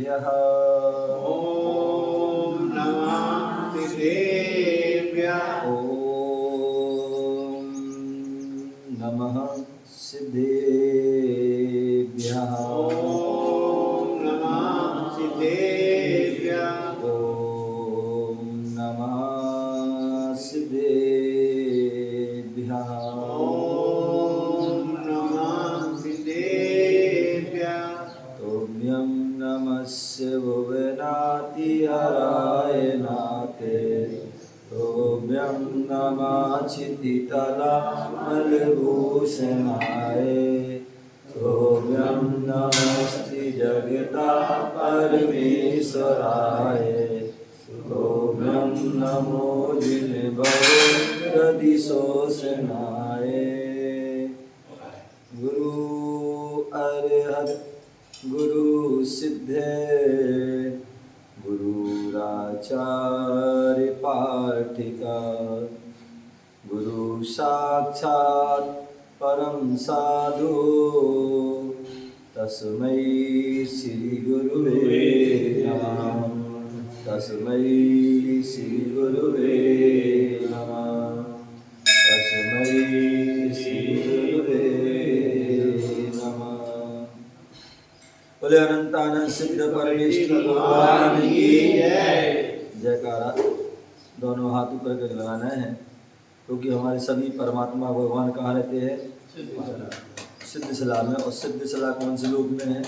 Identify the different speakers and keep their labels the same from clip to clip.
Speaker 1: सिद्धेभ्यः।
Speaker 2: ॐ नमः सिद्धेभ्यः।
Speaker 1: ॐ नमः सिद्धेभ्यः।
Speaker 2: ॐ नमः सिद्धेभ्यः।
Speaker 1: ॐ नमः सिद्धेभ्यः।
Speaker 2: ॐ नमः सिद्धेभ्यः।
Speaker 1: तुभ्यं नमस्य भुवनाति हराय नाते। तुभ्यं नमः क्षितितलामलभूषणाय। तुभ्यं नमस्ते जगता परमेश्वराय। तुभ्यं नमो जिनभवदिशोषणाय। गुरु अरहत गुरु सिद्धे गुरुराचार्य पाठिका। गुरु साक्षात् परम साधु तस्मै श्री गुरुवे नमः। तस्मै श्री गुरुवे नमः। तस्मै श्री गुरुवे नमः। बोले अनंतानंद सिद्ध परमेश्वर भगवान की जयकारा। दोनों हाथ ऊपर करके लगाना है, क्योंकि हमारे सभी परमात्मा भगवान कहाँ रहते हैं? सिद्धशिला में। और सिद्धशिला कौन से लोक में है?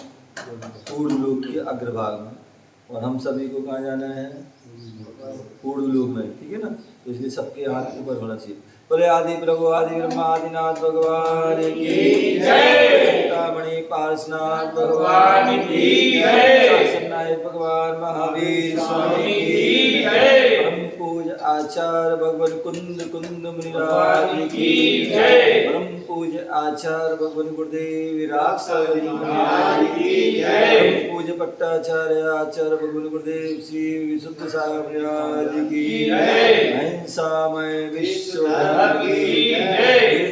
Speaker 1: पूर्ण लोक के अग्रभाग में। और हम सभी को कहाँ जाना है? पूर्ण लोक में, ठीक है ना। तो इसलिए सबके हाथ ऊपर होना चाहिए। बोले आदि प्रभु आदि ब्रह्मा आदिनाथ भगवान की जय। चिंतामणि पार्श्वनाथ भगवान की जय। शासन नायक भगवान महावीर स्वामी की जय। परम पूज आचार्य भगवान कुंद कुंद मुनिराज की जय। परम पूज आचार्य भगवान गुरुदेव राक्षरी महाराज की जय। परम पूज पट्टाचार्य आचार्य भगवान गुरुदेव श्री विशुद्ध सागर महाराज की जय। अहिंसामय विश्व की जय।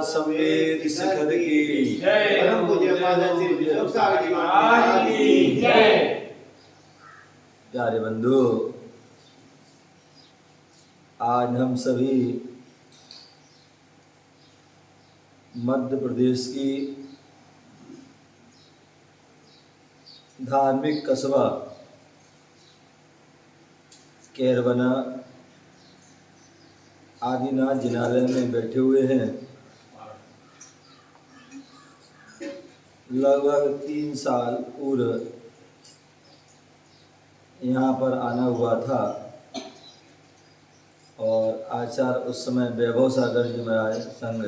Speaker 1: संवेद शिखर की जय।
Speaker 2: परम पूज्य माता श्री विश्व सागर जी महाराज की जय।
Speaker 1: प्यारे बंधु, आज हम सभी मध्य प्रदेश की धार्मिक कस्बा कैरवना आदिनाथ जिनालय में बैठे हुए हैं। लगभग 3 साल पूर्व यहाँ पर आना हुआ था और आचार्य उस समय वैभव सागर जी महाराज संग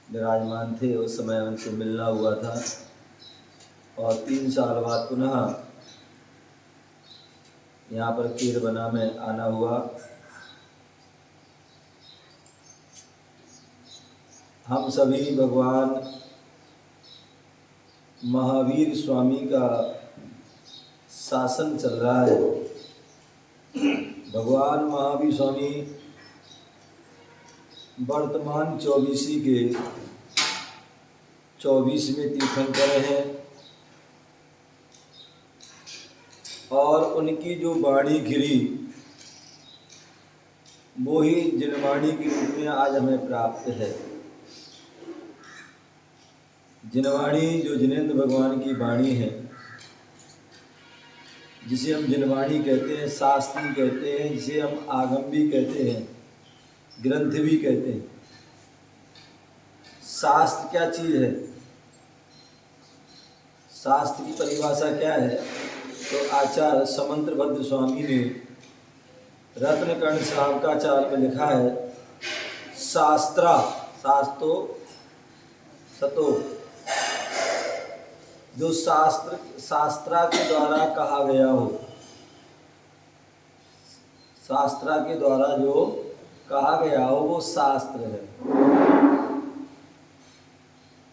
Speaker 1: विराजमान थे। उस समय उनसे मिलना हुआ था और 3 साल बाद पुनः यहाँ पर कैरवना में आना हुआ। हम सभी भगवान महावीर स्वामी का शासन चल रहा है। भगवान महावीर स्वामी वर्तमान 24 के 24वें तीर्थंकर हैं और उनकी जो वाणी गिरी वो ही जिनवाणी के रूप में आज हमें प्राप्त है। जिनवाणी जो जिनेंद्र भगवान की वाणी है, जिसे हम जिनवाणी कहते हैं, शास्त्री कहते हैं, जिसे हम आगम भी कहते हैं, ग्रंथ भी कहते हैं। शास्त्र क्या चीज़ है? शास्त्र की परिभाषा क्या है? तो आचार्य समंत्रभद्र स्वामी ने रत्नकर्ण शावकाचार्य में लिखा है, शास्त्रा शास्त्रो सतो, जो शास्त्रा के द्वारा कहा गया हो, शास्त्रा के द्वारा जो कहा गया हो वो शास्त्र है।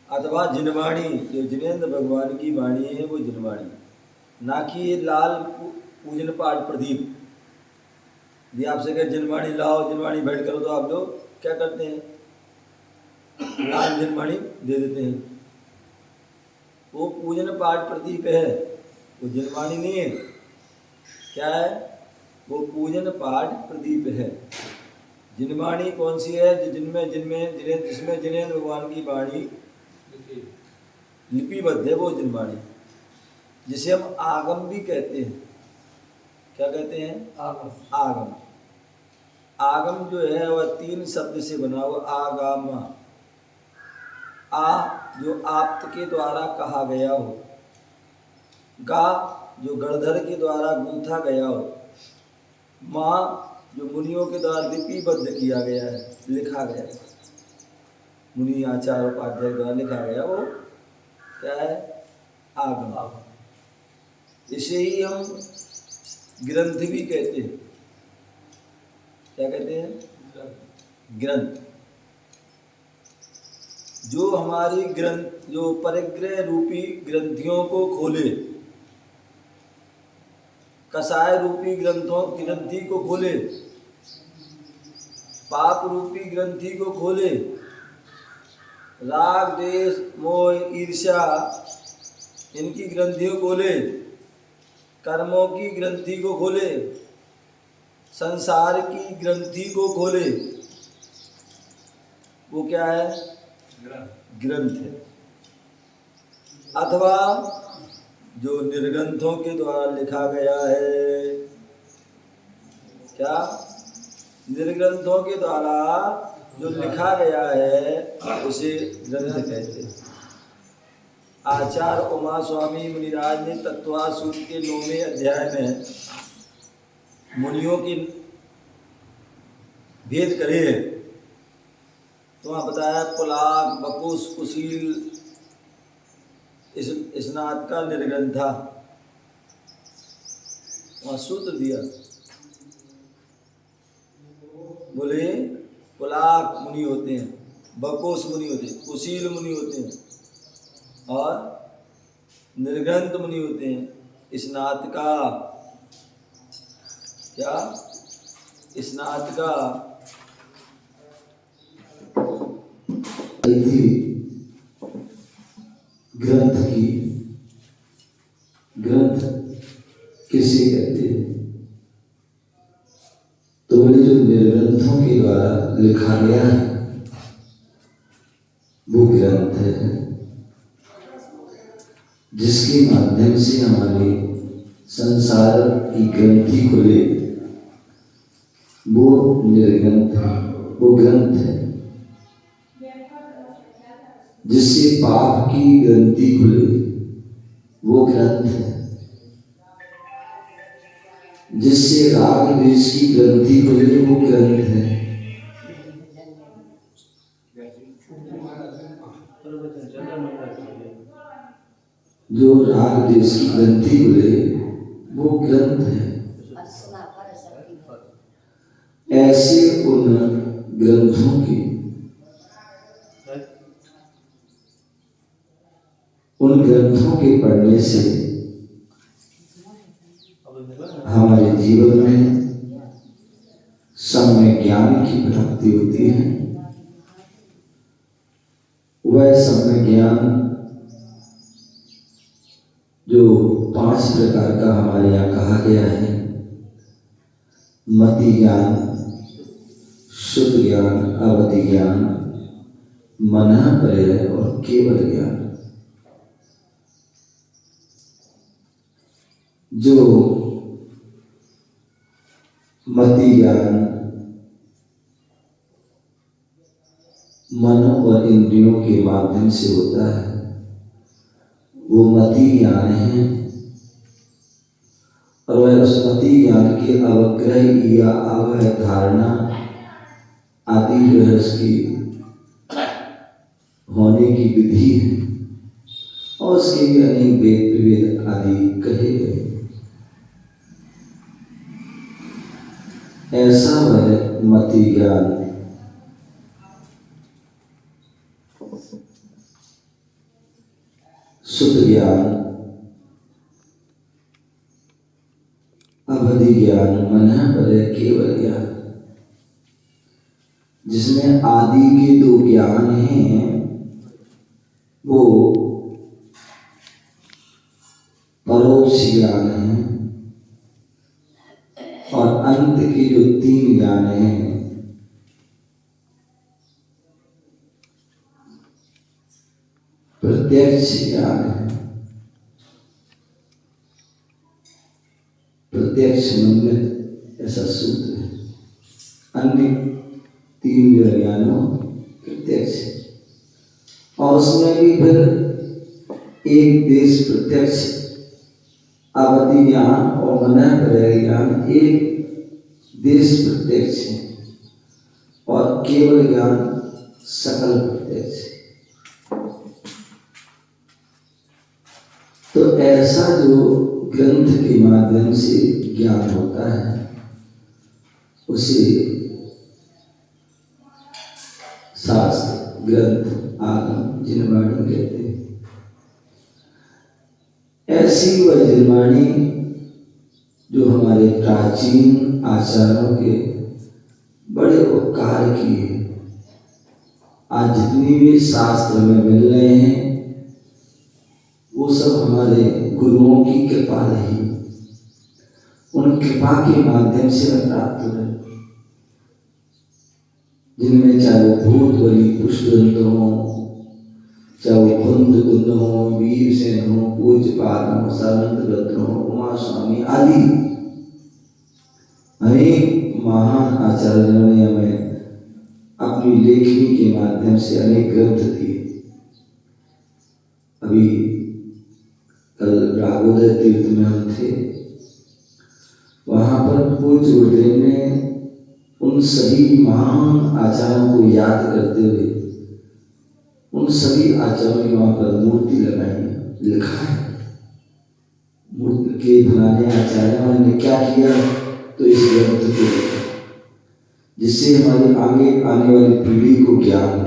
Speaker 1: अथवा जिनवाणी, जो जिनेंद्र भगवान की वाणी है वो जिनवाणी, ना कि ये लाल पूजन पाठ प्रदीप। यदि आपसे कहे जिनवाणी लाओ, जिनवाणी भेंट करो, तो आप लोग क्या करते हैं? लाल जिनवाणी दे देते हैं। वो पूजन पाठ प्रदीप है, वो जिनवाणी नहीं है, क्या है? वो पूजन पाठ प्रदीप है। जिनवाणी कौन सी है? जिन्हें भगवान की वाणी लिपिबद्ध है, वो जिनवाणी, जिसे हम आगम भी कहते हैं। क्या कहते हैं? आगम। आगम जो है वह 3 शब्द से बना हुआ। आगम, आ जो आप्त के द्वारा कहा गया हो, गा जो गणधर के द्वारा गूंथा गया हो, माँ जो मुनियों के द्वारा लिपिबद्ध किया गया है, लिखा गया है, मुनि आचार्य उपाध्याय द्वारा लिखा गया, वो क्या है? आगम। इसे ही हम ग्रंथ भी कहते हैं। क्या कहते हैं? ग्रंथ। जो हमारी ग्रंथ, जो परिग्रह रूपी ग्रंथियों को खोले, कसाय रूपी ग्रंथी को खोले, पाप रूपी ग्रंथि को खोले, राग द्वेष मोह ईर्ष्या इनकी ग्रंथियों को खोले, कर्मों की ग्रंथि को खोले, संसार की ग्रंथि को खोले, वो क्या है? ग्रंथ है। अथवा जो निर्ग्रंथों के द्वारा लिखा गया है, क्या? निर्ग्रंथों के द्वारा जो लिखा गया है उसे ग्रंथ कहते हैं। आचार्य उमा स्वामी मुनिराज ने तत्वा सूत्र के 9वें अध्याय में मुनियों की भेद करे हैं। तो वहाँ बताया पुलाक, बकुस, कुशील, स्नात का निर्ग्रंथा, वहाँ सूत्र दिया। बोले पुलाक मुनि होते हैं, बकोस मुनि होते हैं, कुशील मुनि होते हैं और निर्ग्रंथ मुनि होते हैं। स्नात का, क्या? स्नात का
Speaker 3: ग्रंथ की, ग्रंथ किसे कहते हैं? तो बोले जो निर्ग्रंथों के द्वारा लिखा गया है वो ग्रंथ है, जिसके माध्यम से हमारे संसार की ग्रंथि खुले, वो निर्ग्रंथ है, वो ग्रंथ है। जिससे पाप की ग्रंथि खुले, वो ग्रंथ है। जिससे राग द्वेष की ग्रंथि खुले, वो ग्रंथ है। जो राग द्वेष की ग्रंथि खुले, वो ग्रंथ है। ऐसे उन ग्रंथों के, उन ग्रंथों के पढ़ने से हमारे जीवन में सम्यक ज्ञान की प्राप्ति होती है। वह सम्यक ज्ञान जो 5 प्रकार का हमारे यहाँ कहा गया है, मति ज्ञान, शुद्ध ज्ञान, अवधि ज्ञान, मनः पर्यय और केवल ज्ञान। जो मति ज्ञान मन और इंद्रियों के माध्यम से होता है, वो मति ज्ञान है। और वह उस मति ज्ञान के अवग्रह या अवधारणा आदि जो है उसकी होने की विधि है, और उसके भी अनेक वेद प्रभेद आदि कहे गए। ऐसा वह मति ज्ञान शुद्ध ज्ञान, अवधि ज्ञान, मनः पर्यय, केवल ज्ञान, जिसमें आदि के 2 ज्ञान हैं, वो परोक्ष ज्ञान है और अंत के जो 3 ज्ञान हैं, प्रत्यक्ष ज्ञान है, प्रत्यक्ष मंगल ऐसा सूत्र है। अन्य 3 जो ज्ञानों प्रत्यक्ष, और उसमें भी फिर एक देश प्रत्यक्ष अवधि ज्ञान और मन पर्याय ज्ञान एक देश प्रत्यक्ष है, और केवल ज्ञान सकल प्रत्यक्ष है। तो ऐसा जो ग्रंथ के माध्यम से ज्ञान होता है उसे शास्त्र, ग्रंथ, आगम, जिनवाणी कहते हैं। ऐसी वह जिनवाणी जो हमारे प्राचीन आचार्यों के बड़े उपकार किए, आज जितनी भी शास्त्र में मिल रहे हैं वो सब हमारे गुरुओं की कृपा रही, उन कृपा के माध्यम से प्राप्त हुए, जिनमें चाहे वो भूत बलि पुष्पदंत हो, चाहे वो कुंद कुंद हो, वीर सेन हो, पूज्यपाद हो, सामंत भद्र हो, उमा स्वामी आदि अनेक महान आचार्यों ने हमें अपनी लेखनी के माध्यम से अनेक ग्रंथ दिए। अभी कल राघोदय तीर्थ में हम थे, वहां पर पूज्य गुरुदेव ने उन सभी महान आचार्यों को याद करते हुए उन सभी आचार्यों की वहां पर मूर्ति लगाई, लिखा है मूर्ति के बनाने आचार्यों ने क्या किया, तो इस ग्रंथ को लिखा, जिससे हमारी आगे आने वाली पीढ़ी को ज्ञान हो।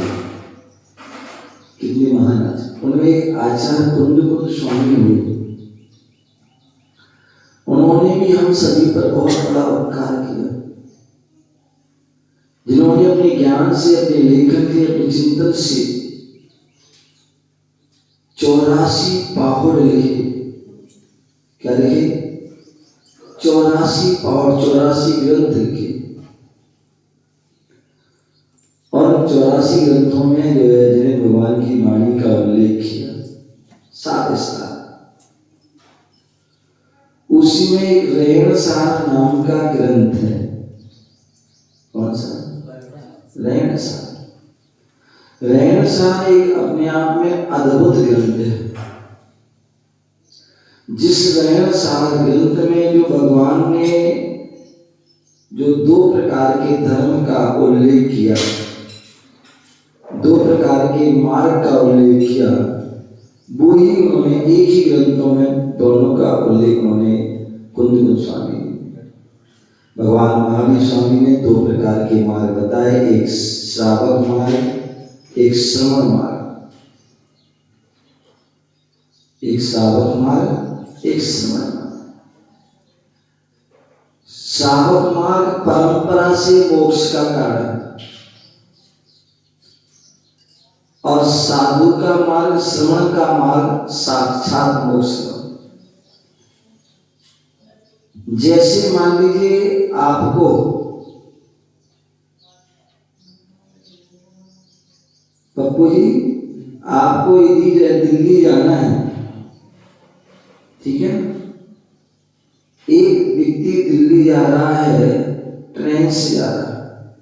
Speaker 3: कितने महान आचार्य, उनमें एक आचार्य कुंद स्वामी हुए, उन्होंने भी हम सभी पर बहुत बड़ा उपकार किया, जिन्होंने अपने ज्ञान से, अपने लेखन से, अपने चिंतन से 84 पाहुड़ लिखे। क्या लिखे? 84 पाहुड़, 84 ग्रंथ लिखे, और 84 ग्रंथों में जो है जिन्हें भगवान की वाणी का उल्लेख किया, सार उसी में एक रेणसार नाम का ग्रंथ है। कौन सा? रेणसार। रेणसार एक अपने आप में अद्भुत ग्रंथ है। जिस रेणसार ग्रंथ में जो भगवान ने जो 2 प्रकार के धर्म का उल्लेख किया, 2 प्रकार के मार्ग का उल्लेख किया, वो ही उन्होंने एक ही ग्रंथों में दोनों का उल्लेख उन्होंने कुंद स्वामी, भगवान महावीर स्वामी ने 2 प्रकार के मार्ग बताए, एक श्रावक मार्ग, एक श्रवण मार्ग। एक श्रावक मार्ग, एक श्रवण मार्ग। श्रावक मार्ग परंपरा से मोक्ष का कारण, और साधु का मार्ग, श्रवण का मार्ग साक्षात मोक्ष का। जैसे मान लीजिए आपको पप्पू जी, आपको यदि दिल्ली जाना है, ठीक है, एक व्यक्ति दिल्ली जा रहा है, ट्रेन से जा रहा है,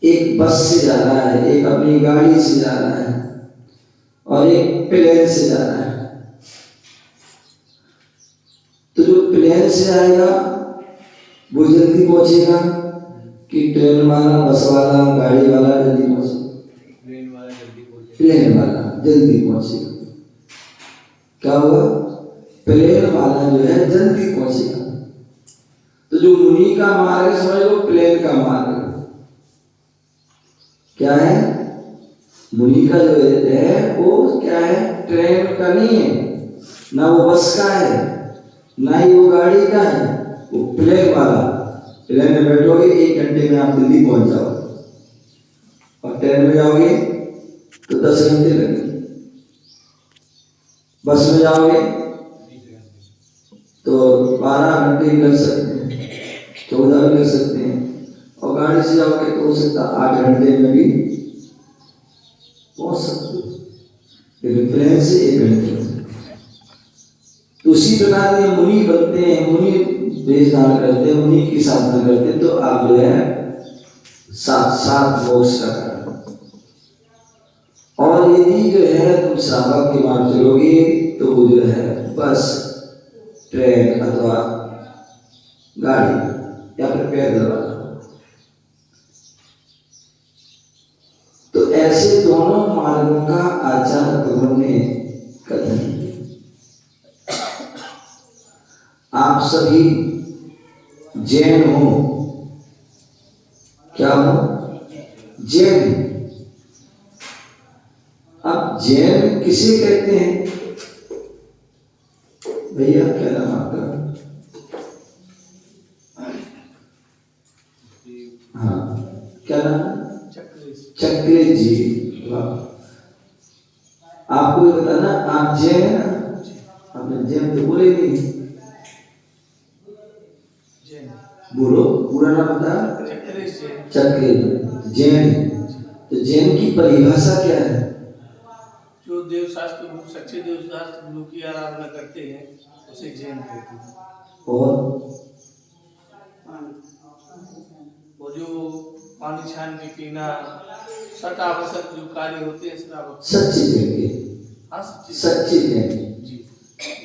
Speaker 3: एक बस से जा रहा है, एक अपनी गाड़ी से जा रहा है, और एक प्लेन से जा रहा है। तो जो प्लेन से आएगा वो जल्दी पहुंचेगा कि ट्रेन वाला, बस वाला, गाड़ी वाला जल्दी पहुंचेगा? प्लेन वाला जल्दी पहुंचेगा। क्या होगा? प्लेन वाला जो है जल्दी पहुंचेगा। तो जो मुनि का मार्ग है, समझ लो प्लेन का मार्ग क्या है? मुनि का जो है वो क्या है? ट्रेन का नहीं है, ना वो बस का है, ना ही वो गाड़ी का है, वो प्लेन वाला। प्लेन में बैठोगे 1 घंटे में आप दिल्ली पहुंच जाओ, और ट्रेन में जाओगे तो 10 घंटे लगेंगे, बस में जाओगे तो 12 घंटे भी लग सकते हैं, 14 भी लग सकते हैं, और गाड़ी से जाओगे तो हो सकता 8 घंटे में भी पहुंच सकते हो, लेकिन ट्रेन से 1 घंटे में। तो उसी प्रकार ये मुनि बनते हैं, मुनि वेशधारण करते हैं, मुनि की साधना करते हैं, तो आप जो है साक्षात मोक्ष का कारण। और यदि जो है तुम श्रावक के मार्ग चलोगे तो वो जो है बस ट्रेन अथवा गाड़ी या फिर पैदल वाला। तो ऐसे दोनों मार्गों का आचार्य भगवान ने कथन किया। आप सभी जैन हो, क्या हो? जैन। अब जैन किसे कहते हैं भैया, क्या नाम आपका? हाँ, क्या नाम है? चक्रेश जी। वाह, आपको ये बताना, आप जैन है ना? आपने जैन तो बोले नहीं, बोलो पूरा नाम बता। चक्रेश जैन। तो जैन की परिभाषा क्या है?
Speaker 2: जो देव शास्त्र गुरु, सच्चे देव शास्त्र गुरु की आराधना करते हैं उसे जैन कहते हैं।
Speaker 3: और
Speaker 2: वो जो पानी छान के पीना, सतावसत जो कार्य होते हैं
Speaker 3: सच्चे जैन के।
Speaker 2: हाँ,
Speaker 3: सच्चे जैन
Speaker 2: जी।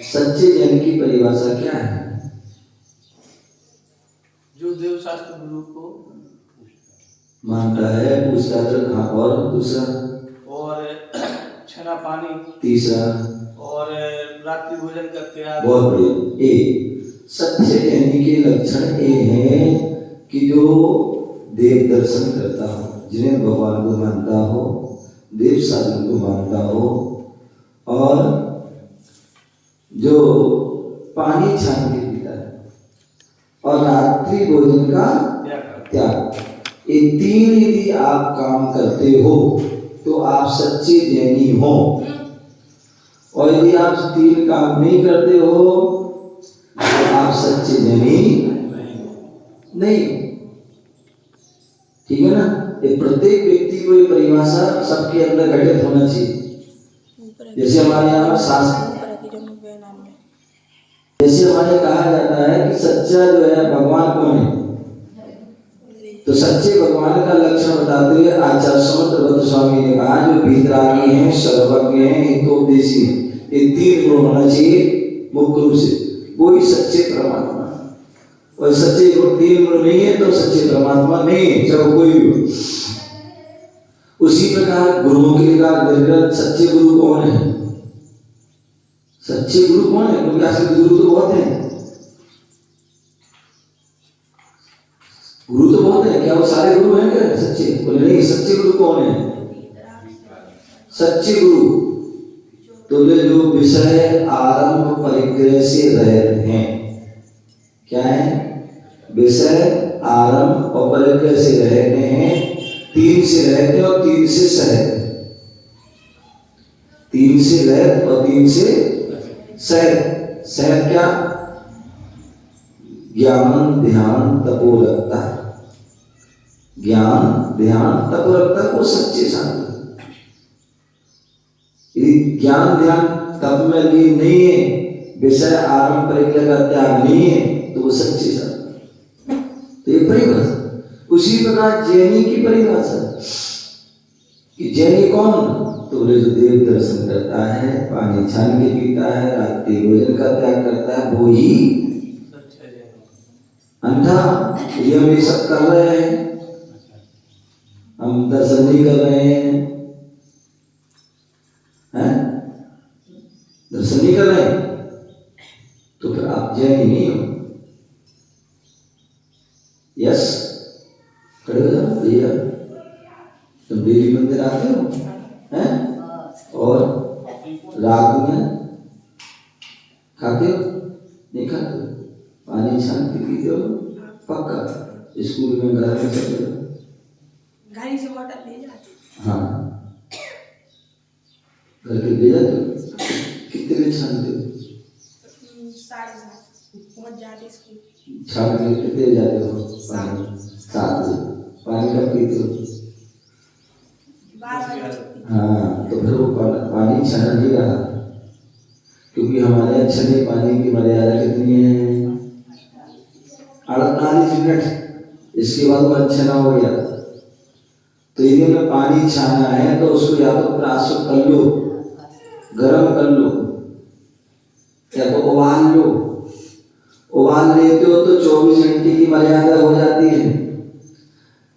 Speaker 3: सच्चे जैन की परिभाषा क्या है?
Speaker 2: जो देव शास्त्र गुरु को
Speaker 3: मानता है, पूछता है। हाँ, और दूसरा?
Speaker 2: और छना पानी। तीसरा? और रात्रि भोजन का त्याग।
Speaker 3: बहुत बढ़िया। सच्चे जैनी के लक्षण ये हैं कि जो देव दर्शन करता हो, जिन्हें भगवान को मानता हो, देव साधन को मानता हो, और जो पानी छान के पीता है, और रात्रि भोजन का त्याग, ये 3 यदि आप काम करते हो तो आप सच्चे जैनी हो। और यदि आप 3 काम नहीं करते हो तो आप सच्चे जैनी नहीं। ठीक है ना? ये प्रत्येक व्यक्ति को ये परिभाषा सबके अंदर घटित होना चाहिए। जैसे हमारे यहाँ शास्त्र, जैसे हमारे कहा जाता है कि सच्चा जो है भगवान कौन है, तो सच्चे भगवान का लक्षण बताते हुए आचार्य समंत स्वामी ने कहा जो भीतरागी हैं, सर्वज्ञ हैं, हितोपदेशी हैं, ये 3 गुण होना चाहिए मुख्य रूप से, वही सच्चे परमात्मा। और सच्चे गुण 3 गुण नहीं है तो सच्चे परमात्मा नहीं है, चाहे कोई भी हो। उसी प्रकार गुरुओं के लिए सच्चे गुरु कौन है? सच्चे गुरु कौन है? क्योंकि आजकल गुरु तो बहुत हैं, गुरु तो बहुत है, क्या वो सारे गुरु हैं क्या सच्चे? बोले नहीं। सच्चे गुरु कौन है? सच्चे गुरु तो जो विषय आरंभ परिग्रह से रहित हैं। क्या है? विषय आरंभ और परिग्रह से रहते हैं, 3 से रहते और 3 से सहत, 3 से रहत और 3 से सहत। सहत क्या? ज्ञान ध्यान तपोरक्ता। ज्ञान ध्यान तपोरक्ता को सच्चे साधु। यदि ज्ञान ध्यान तप में लीन नहीं है, विषय आरंभ परिग्रह का त्याग नहीं है, तो वो सच्चे साधु। तो ये परिभाषा। उसी प्रकार जैनी की परिभाषा कि जैनी कौन? तो बोले जो देव दर्शन करता है, पानी छान के पीता है, रात्रि भोजन का त्याग करता है, वो ही अंधा। ये हम ये सब कर रहे हैं, हम दर्शन नहीं कर रहे हैं, दर्शन नहीं कर रहे हैं, तो फिर आप जैनी नहीं हो। यस, खड़े हो जाओ भैया। तुम देवी मंदिर आते हो हैं? और रात में खाते हो? नहीं खाते हो? पानी छान के पीते हो? पक्का? स्कूल में, घर में चले जाओ,
Speaker 4: गाड़ी से बॉटल ले जाते।
Speaker 3: हाँ, घर के ले जाते हो? कितने में छानते हो?
Speaker 4: 7:30। बहुत ज्यादा इसकी
Speaker 3: शाम के कितने बजे जाते हो पानी? 7 बजे। पानी कब पीते हो?
Speaker 4: 12 बजे।
Speaker 3: हाँ, तो फिर वो पानी छाना नहीं रहा, क्योंकि हमारे यहाँ छने पानी की मर्यादा कितनी है? 48 मिनट। इसके बाद वो अच्छा हो गया, तो यदि हमें पानी छाना है तो उसको या तो प्रासुत कर लो, गरम कर लो, या तो उबाल लो। उबाल लेते हो तो 24 घंटे की मर्यादा हो जाती है।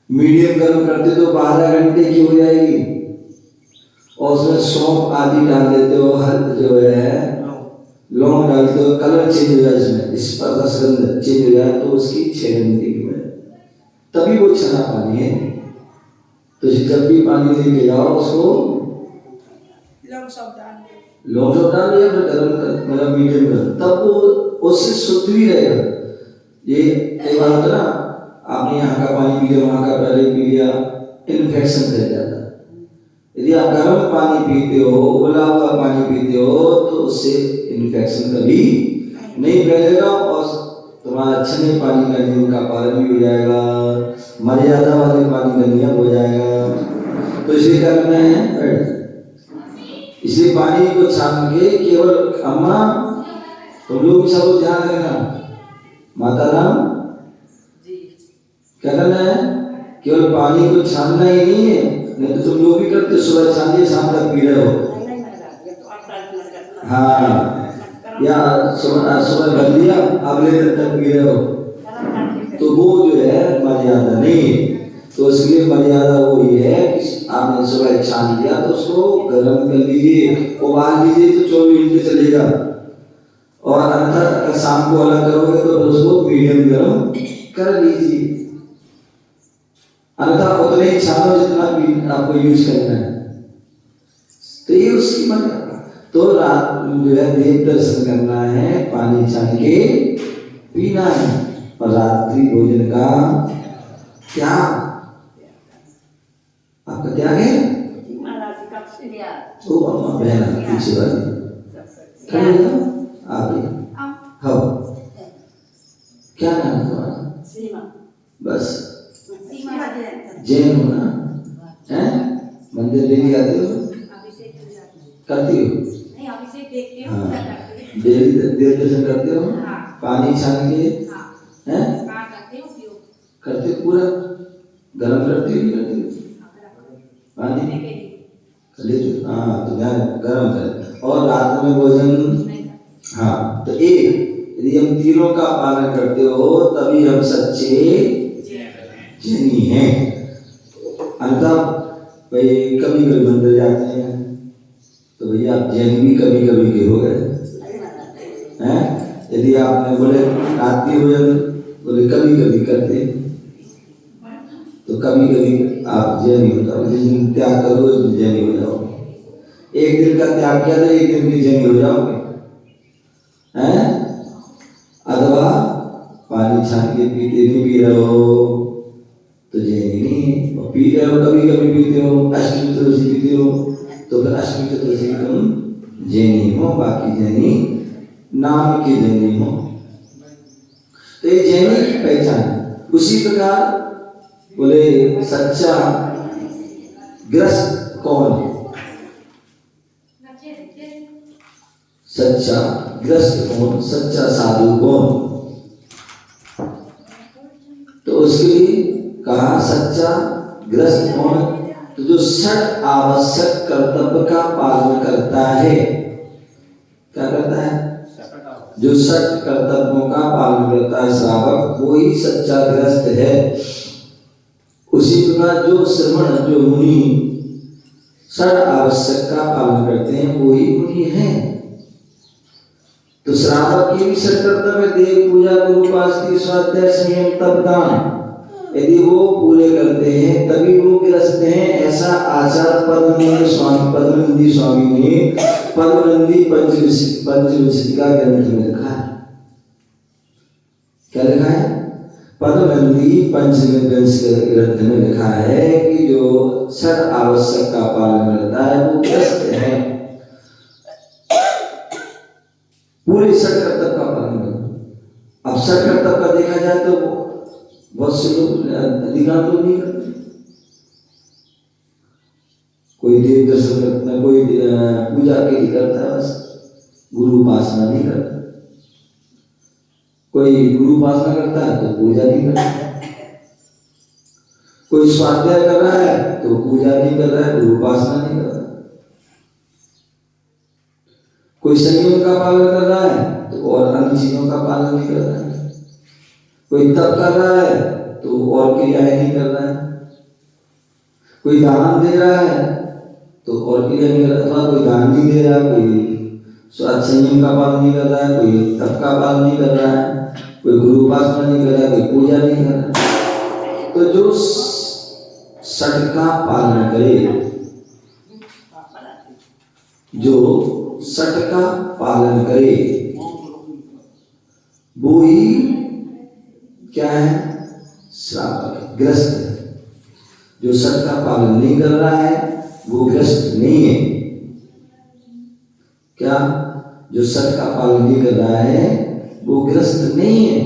Speaker 3: मीडियम गर्म करते तो 12 घंटे की हो जाएगी, और उसमें सौंफ आदि डाल देते हो, हल्द जो है लौंग डालते हो, कलर चेंज हो जाए, इसमें इस पर रसगंध चेंज हो जाए, तो उसकी 6 घंटे की में तभी वो छना पानी है। तो जब भी पानी लेके जाओ उसको
Speaker 4: लोग सब डाल दो,
Speaker 3: लौंग सब डाल दिया, फिर गरम कर, मतलब मीडियम कर, तब वो उससे शुद्ध भी रहेगा। ये कई बार होता ना, आपने यहाँ का पानी पी लिया, वहाँ का पहले पी लिया, इन्फेक्शन कर जाता है। यदि आप गर्म पानी पीते हो, उबला हुआ पानी पीते हो, तो उससे इन्फेक्शन कभी नहीं फैलेगा, और तुम्हारा छने पानी का नियम का पालन भी हो जाएगा, मर्यादा वाले पानी का नियम हो जाएगा। तो इसलिए क्या करना है? इसलिए पानी को छान के केवल, अम्मा तुम लोग भी सब ध्यान देना, माता राम क्या करना है? केवल पानी को छानना ही नहीं है, नहीं तो तुम लोग भी करते, सुबह छान दिए शाम तक पी रहे हो। हाँ, या सुबह भर लिया अगले दिन तक पी रहे हो, तो वो जो है मर्यादा नहीं है। तो उसके लिए मर्यादा वो ये है कि आपने सुबह छान लिया तो उसको गर्म कर लीजिए, उबाल लीजिए, तो 24 घंटे चलेगा, और अन्यथा अगर शाम को अलग करोगे तो उसको मीडियम गर्म कर लीजिए, अन्यथा उतने ही छानो जितना आपको यूज करना है। तो ये उसकी मर्यादा। तो रात जो है देव दर्शन करना है, पानी छान के पीना है, और रात्रि भोजन का त्याग, आपका त्याग है। ओ अम्मा बहन पीछे वाली आप हाँ, क्या नाम है तुम्हारा? बस जैन हो ना? हैं? मंदिर डेली आते हो? करती हो? हाँ, डेली देव दर्शन करते हो? पानी छान के हैं? करते हो पूरा? गरम करते हो? करते हो पानी लेते? हाँ, तो ध्यान गरम करें। और रात में भोजन, हाँ, तो यदि हम तीनों का पालन करते हो तभी हम सच्चे जैनी हैं। अन्यथा भाई कभी कभी मंदिर जाते हैं, तो भैया आप जैन भी कभी कभी के हो गए हैं। यदि आपने बोले रात्रि भोजन बोले कभी कभी करते, तो कभी कभी आप जैनी हो जाओ। जिस दिन त्याग करोगे तो जैनी हो जाओ। एक दिन का त्याग किया तो एक दिन की जैनी हो जाओगे, हैं? अथवा पानी छान के पीते नहीं, पी रहे हो तो जैनी नहीं, और पी रहे हो कभी कभी पीते हो, अष्टमी चतुर्दशी पीते हो, तो फिर अष्टमी चतुर्दशी तुम जैनी हो, बाकी जैनी नाम के जैनी हो। तो ये जैनी की पहचान है। उसी प्रकार बोले सच्चा ग्रस्त कौन है? सच्चा ग्रस्त कौन, सच्चा साधु कौन? तो उसके लिए कहा सच्चा ग्रस्त कौन? तो जो षट आवश्यक कर्तव्य का पालन करता है। क्या करता है? जो षट कर्तव्यों का पालन करता है श्रावक, वो ही सच्चा ग्रस्त है। उसी प्रकार जो श्रवण, जो मुनि षट आवश्यक का पालन करते हैं, वो ही मुनि हैं। तो श्रावक की भी षट कर्तव्य, देव पूजा, गुरु उपासना, स्वाध्याय, संयम, तप, दान, यदि वो पूरे करते हैं तभी वो गृहस्थ हैं। ऐसा आचार्य पद्मनंदी स्वामी ने पद्मनंदी पंचविंशति का ग्रंथ में लिखा है। क्या लिखा है? पद्मनंदी पंचविंशति ग्रंथ में लिखा है कि जो षट आवश्यक का पालन करता है वो गृहस्थ है। पूरे षट कर्तव्य का पालन करता। सट कर्तव्य का देखा जाए तो बहुत से लोग, अधिकांश लोग नहीं करते। कोई देव दर्शन करता है, कोई पूजा के लिए करता है, बस गुरु उपासना नहीं करता। कोई गुरु उपासना करता है तो पूजा नहीं करता। कोई स्वाध्याय कर रहा है तो पूजा नहीं कर रहा है, गुरु उपासना नहीं कर रहा। कोई संयम का पालन कर रहा है तो और अन्य चीजों का पालन नहीं कर रहा है। कोई तप कर रहा है तो और क्रियाएं नहीं कर रहा है। कोई दान दे रहा है तो और क्रिया नहीं कर रहा, कोई दान नहीं दे रहा, कोई संयम का पालन नहीं कर रहा है, कोई तप का पालन नहीं कर रहा है, कोई गुरु उपासना नहीं कर रहा है, कोई पूजा नहीं कर रहा है। तो जो सट का पालन करे, जो सट का पालन करे, वो ही क्या है? श्रावक, ग्रस्त है। जो सट का पालन नहीं कर रहा है वो ग्रस्त नहीं है। क्या? जो सट का पालन नहीं कर रहा है वो ग्रस्त नहीं है।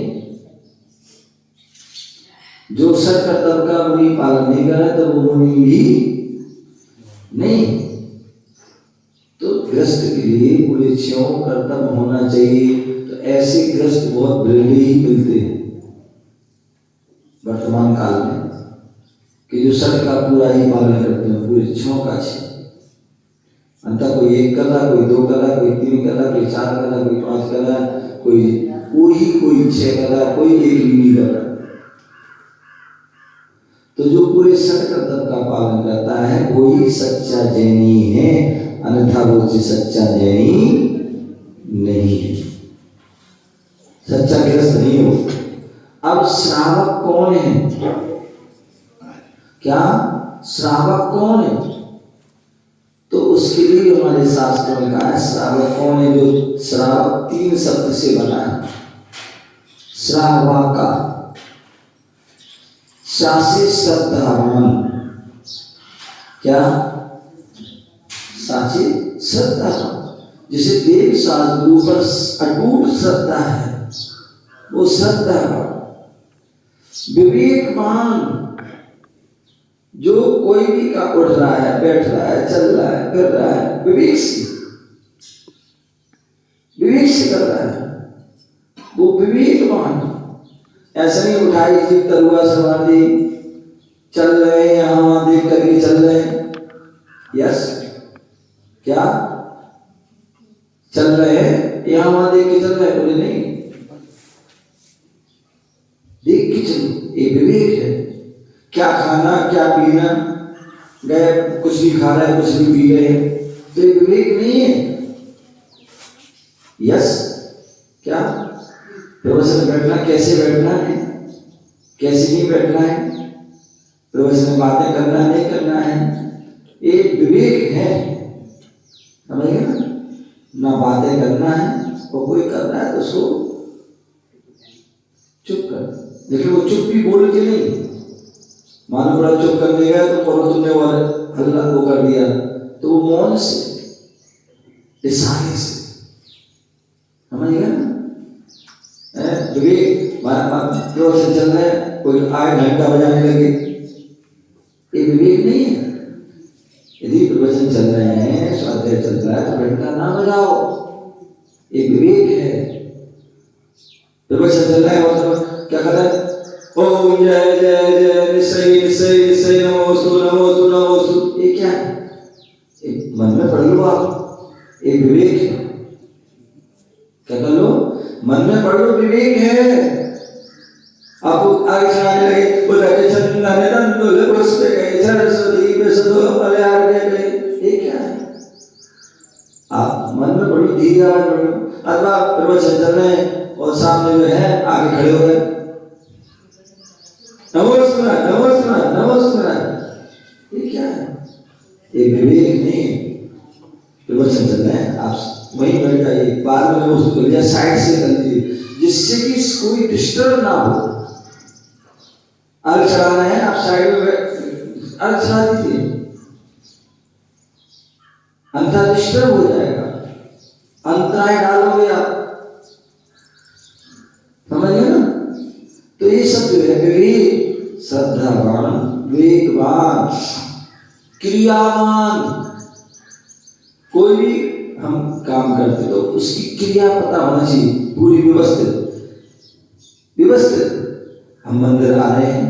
Speaker 3: जो सट कर्तव्य का मुनि पालन नहीं कर रहा है तो वो मुनि भी नहीं। तो ग्रस्त के लिए पूरे 6 कर्तव्य होना चाहिए। तो ऐसे ग्रस्त बहुत विरले ही मिलते हैं वर्तमान काल में, कि जो सट का पूरा ही पालन करते हैं, पूरे 6 का 6। अंततः कोई 1 कर रहा, कोई 2 कर रहा, कोई 3 कर रहा, कोई 4 कर रहा, कोई 5 कर रहा, कोई 6 कर रहा, कोई 1 भी नहीं कर रहा। तो जो पूरे सट कर्तव्य का पालन करता है वो ही सच्चा जैनी है, अन्यथा वो सच्चा जैनी नहीं है, सच्चा गृहस्थ नहीं हो। अब श्रावक कौन है? क्या श्रावक कौन है? तो उसके लिए हमारे शास्त्रों में कहा है श्रावक कौन है। जो श्रावक 3 शब्द से बना है। श्रावका, शासे श्रद्धावान, क्या? साचे श्रद्धावान, जिसे देव शास्त्रों पर अटूट श्रद्धा है, वो श्रद्धावान। विवेकवान, जो कोई भी का उठ रहा है, बैठ रहा है, चल रहा है, फिर रहा है, विवेक से कर रहा है, वो विवेकवान। ऐसा नहीं उठाई जीप तरुआ समाधि चल रहे हैं, यहाँ वहां देख करके चल रहे हैं। यस, क्या चल रहे हैं? यहाँ वहां देख के चल रहे हैं? बोले नहीं, देख के चलो, ये विवेक है। क्या खाना, क्या पीना, गए कुछ भी खा रहे हैं, कुछ भी पी रहे हैं, तो ये विवेक नहीं है। यस, क्या प्रवचन में बैठना, कैसे बैठना है, कैसे नहीं बैठना है, प्रवचन में बातें करना नहीं करना है, एक विवेक है, समझिए ना बातें करना है और कोई कर रहा है तो उसको चुप कर। लेकिन वो चुप भी बोल के नहीं, मानो बड़ा चुप कर देगा तो पढ़ो तुमने और हल्ला वो कर दिया, तो वो मौन से, इशारे से, समझिएगा ना। विवेक प्रवचन चल रहे हैं, कोई आए घंटा बजाने लगे, ये विवेक नहीं है। यदि प्रवचन चल रहे हैं, स्वाध्याय चल रहा है, तो घंटा ना बजाओ, ये विवेक है। प्रवचन चल रहा है और क्या कर रहा है? ओम जय जय जय निश्चय निश्चय निश्चय नमोस्तु नमोस्तु नमोस्तु, ये क्या है? एक मन में पढ़ लो आप, एक विवेक है। क्या कर लो? मन में पढ़ लो, विवेक है। आप आगे चलाने लगे, वो लगे चंदन दंदुल पुष्प गए सरस्वती पे सदो मलयार गए, ये क्या है? आप मन में पढ़ो, धीरे आवाज पढ़ो। अथवा प्रवचन चल रहे हैं और सामने जो है आगे खड़े हो गए, नमस्कार नमस्कार नमस्कार, ये क्या है? ये विवेक नहीं है। प्रवचन चल रहे हैं, आप वहीं बैठ जाइए, बाद में उसको लिया साइड से कर लीजिए, जिससे कि कोई डिस्टर्ब ना हो। अर्घ चढ़ाना है, आप साइड में अर्घ चढ़ा दीजिए, अंतर डिस्टर्ब हो जाएगा, अंतराय डालोगे आप, समझिए। श्रद्धावान, वेगवान, क्रियावान। कोई भी हम काम करते तो उसकी क्रिया पता होना चाहिए, पूरी व्यवस्थित। हम मंदिर आ रहे हैं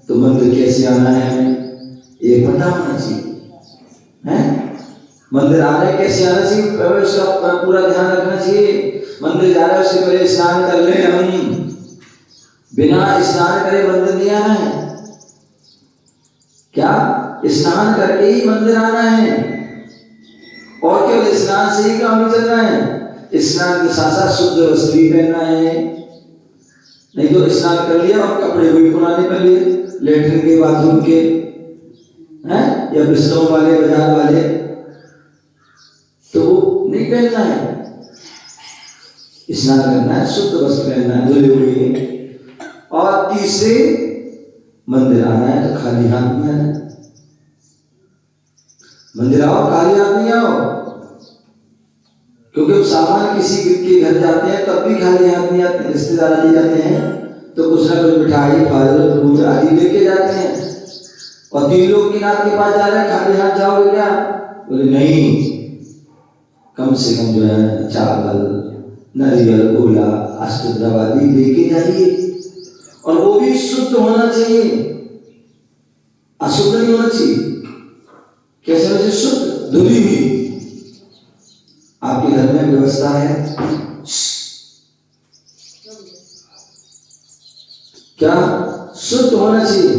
Speaker 3: तो मंदिर कैसे आना है हमें ये पता होना चाहिए, हैं? मंदिर आ रहे कैसे आना चाहिए, उसका पूरा ध्यान रखना चाहिए। मंदिर जा रहे उससे पहले स्नान कर ले, हम बिना स्नान करे मंदिर नहीं आना है। क्या स्नान करके ही मंदिर आना है, और केवल स्नान से ही काम नहीं चलना है। स्नान के साथ साथ शुद्ध वस्त्र भी पहनना है, नहीं तो स्नान कर लिया और कपड़े भी पुराने पहन लिए, लेटरिन के बाथरूम के, हैं, या बिस्तरों वाले, बाजार वाले, तो वो नहीं पहनना है। स्नान करना है, शुद्ध वस्त्र पहनना है, धुले हुए। और तीसरे, मंदिर आना है तो खाली हाथ नहीं आना। मंदिर आओ खाली हाथ नहीं आओ, क्योंकि सामान किसी के घर जाते हैं तब भी खाली हाथ नहीं आते। रिश्तेदार आदि जाते हैं तो कुछ ना कुछ मिठाई, फल, फ्रूट आदि लेके जाते हैं। और 3 लोग की नाथ के पास जा रहे हैं, खाली हाथ जाओगे क्या? बोले नहीं, कम से कम जो है चावल, नारियल, गोला, अष्टद्रव आदि लेके जाइए, और वो भी शुद्ध होना चाहिए, अशुद्ध नहीं होना चाहिए। कैसे होना चाहिए? शुद्ध, धुली हुई। आपके घर में व्यवस्था है क्या? शुद्ध होना चाहिए।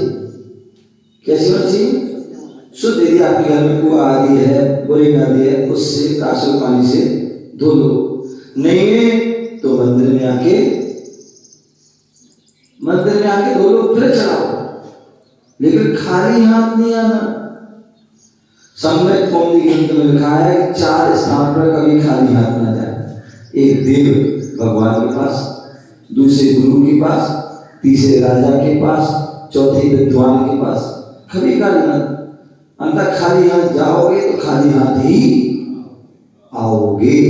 Speaker 3: कैसे होना चाहिए? शुद्ध। यदि आपके घर में कुआं आदि है, बोरिंग आदि है, उससे काशुल पानी से धो लो। नहीं है तो मंदिर में आके धो लो, फिर चढ़ाओ, लेकिन खाली हाथ नहीं आना। सम्यक कौमुदी ग्रंथ में लिखा है 4 स्थान पर कभी खाली हाथ ना जाए। एक देव भगवान के पास, दूसरे गुरु के पास, तीसरे राजा के पास, चौथे विद्वान के पास, कभी खाली हाथ। अंदर खाली हाथ जाओगे तो खाली हाथ ही आओगे।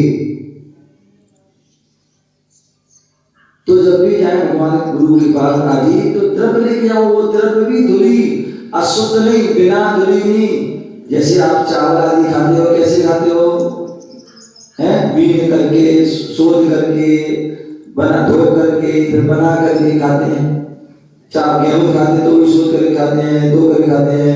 Speaker 3: तो जब भी जाए भगवान गुरु के पास आदि तो द्रव्य लेके जाओ, वो द्रव्य भी धुली, अशुद्ध नहीं, बिना धुली नहीं। जैसे आप चावल आदि खाते हो, कैसे खाते हो? हैं, बीन करके, सोच करके, बना धो करके, फिर बना करके खाते हैं। चावल गेहूं खाते तो भी सोच करके खाते हैं, धो करके खाते हैं,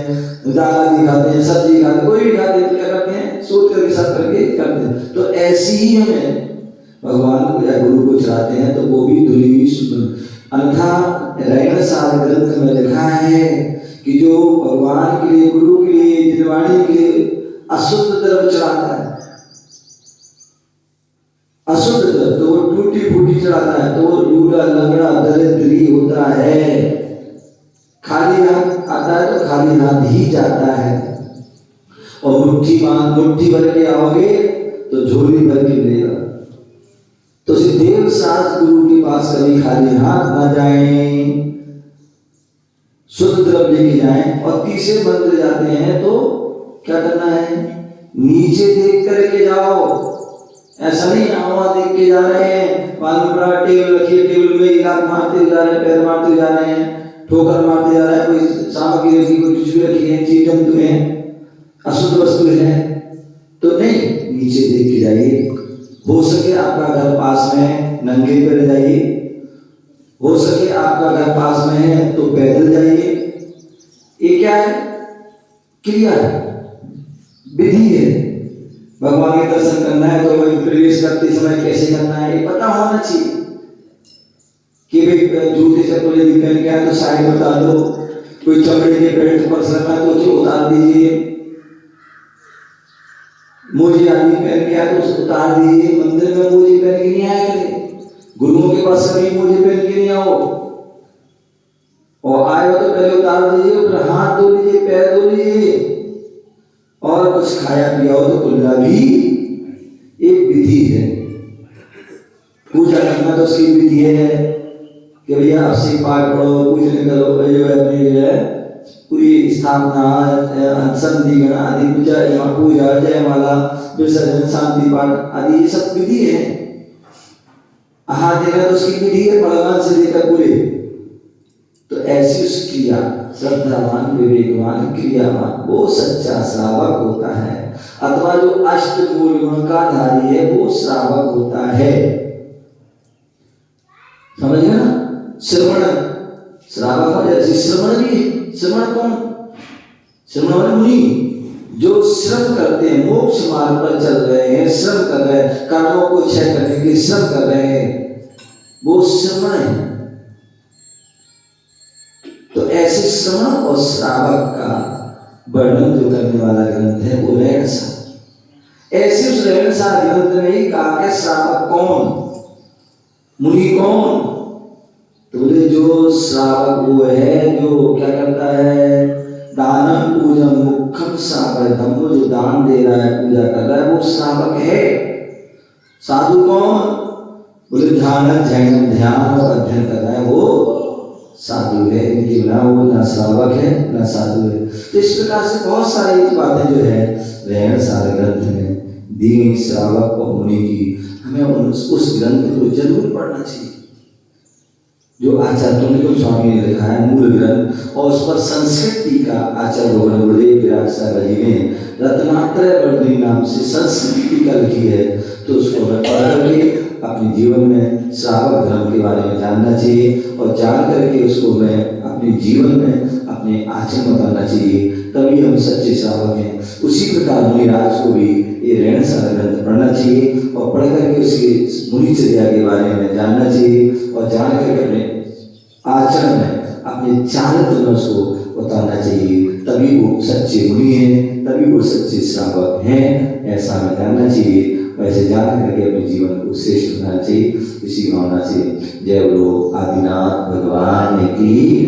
Speaker 3: दाल आदि खाते हैं, सब्जी खाते, कोई भी खाते हैं, क्या करते हैं? सोच करके सब करके करते हैं। तो ऐसी ही हमें भगवान को या गुरु को चढ़ाते हैं तो वो भी धुली हुई शुद्ध। अन्यथा रैन सार ग्रंथ में लिखा है कि जो भगवान के लिए, गुरु के लिए, जिनवाणी के लिए अशुद्ध द्रव्य चढ़ाता है, अशुद्ध द्रव्य, तो वो टूटी फूटी चढ़ाता है, तो वो लूला, लंगड़ा, दरिद्री होता है। खाली हाथ आता है तो खाली हाथ ही जाता है। और मुट्ठी भर के आओगे तो झोली भर के लेगा। तो देव शास्त्र गुरु के पास कभी खाली हाथ ना जाएं, शुद्ध द्रव्य लेके जाएं। और तीसरे मंदिर जाते हैं तो क्या करना है? नीचे देख करके जाओ। ऐसा नहीं वहां देख के जा रहे हैं, मालूम पड़ा टेबल रखी है, टेबल में इलाक मारते जा रहे हैं, पैर मारते जा रहे हैं, ठोकर मारते जा रहा है, कोई सामग्री रखी, कोई कुछ भी रखी है, चीज जंतु है, अशुद्ध वस्तु है, तो नहीं, नीचे देख के जाइए। हो सके आपका घर पास में है, नंगे पैर जाइए। हो सके आपका घर पास में है तो पैदल जाइए। ये क्या है? क्रिया है, विधि है। भगवान के दर्शन करना है तो वही प्रवेश करते समय कैसे करना है ये पता होना चाहिए। कि भाई जूते चप्पल यदि पहन के आए तो साइड बता दो, कोई चमड़े के बेल्ट पर रखना है तो उसे उतार दीजिए, मोजे आदि पहन के आए तो उसे उतार दीजिए। मंदिर में मोजे पहन के नहीं आया करें, गुरुओं के पास सभी मोजे पहन के नहीं आओ, और आए हो तो पहले उतार दीजिए, फिर हाथ धो लीजिए, पैर धो लीजिए, और कुछ खाया पिया हो तो कुल्ला भी एक विधि है। पूजा करना तो उसकी विधि है कि भैया आपसे पाठ पढ़ो, पूजन करो, जो है अपने जो है पूरी स्थापना, संधि गण आदि पूजा, जयमाला, विसर्जन, शांति पाठ आदि ये सब विधि है। हाथ देना तो उसकी विधि है, बड़गान से लेकर पूरे तो ऐसी उस क्रिया, श्रद्धावान, विवेकवान, क्रियावान, वो सच्चा श्रावक होता है। अथवा जो अष्टमूल गुण का धारी है वो श्रावक होता है। समझ गए ना? श्रवण श्रावक हो, जैसे श्रवण भी है। श्रवण कौन? श्रवण वाले मुनि जो श्रम करते हैं, मोक्ष मार्ग पर चल रहे हैं, श्रम कर रहे हैं, कर्मों को क्षय करने के लिए श्रम कर रहे हैं, वो श्रवण है। तो ऐसे श्रवण और श्रावक का वर्णन जो करने वाला ग्रंथ है वो रहनसार। ऐसे उस रहनसार ग्रंथ में ही कहा है श्रावक कौन, मुनि कौन? तो बोले जो श्रावक वो है जो क्या करता है, दानम पूजन मुखम श्रावक, धम्मो जो दान दे रहा है, पूजा कर रहा है, वो श्रावक है। साधु कौन? बोले ध्यान जैन, ध्यान और अध्ययन कर रहा है, वो साधु है। इनके बिना वो ना श्रावक है ना साधु है। तो इस प्रकार से बहुत सारी बातें जो है रहनसार ग्रंथ में दी गई श्रावक और मुनि की। हमें उस ग्रंथ को जरूर पढ़ना चाहिए जो आचार्य तुंग स्वामी ने लिखा है, मूल ग्रंथ। और उस पर संस्कृत टीका आचार्य गुरुदेव विराट साहब जी ने रत्नात्रय वर्णि नाम से संस्कृत टीका लिखी है। तो उसको हमें पढ़ करके अपने जीवन में श्रावक धर्म के बारे में जानना चाहिए और जान करके उसको हमें अपने जीवन में अपने आचरण में उतारना चाहिए, तभी हम सच्चे श्रावक हैं। उसी प्रकार मुनिराज को भी ये रहनसार ग्रंथ पढ़ना चाहिए और पढ़ करके उसके मुनिचर्या के बारे में जानना चाहिए और जान करके अपने आचरण में अपने चारित्र में उसको उतारना चाहिए, तभी वो सच्चे मुनि हैं, तभी वो सच्चे श्रावक हैं, ऐसा हमें जानना चाहिए। वैसे जान करके अपने जीवन को श्रेष्ठ बनाना चाहिए, इसी भावना से जय बोलो आदिनाथ भगवान की।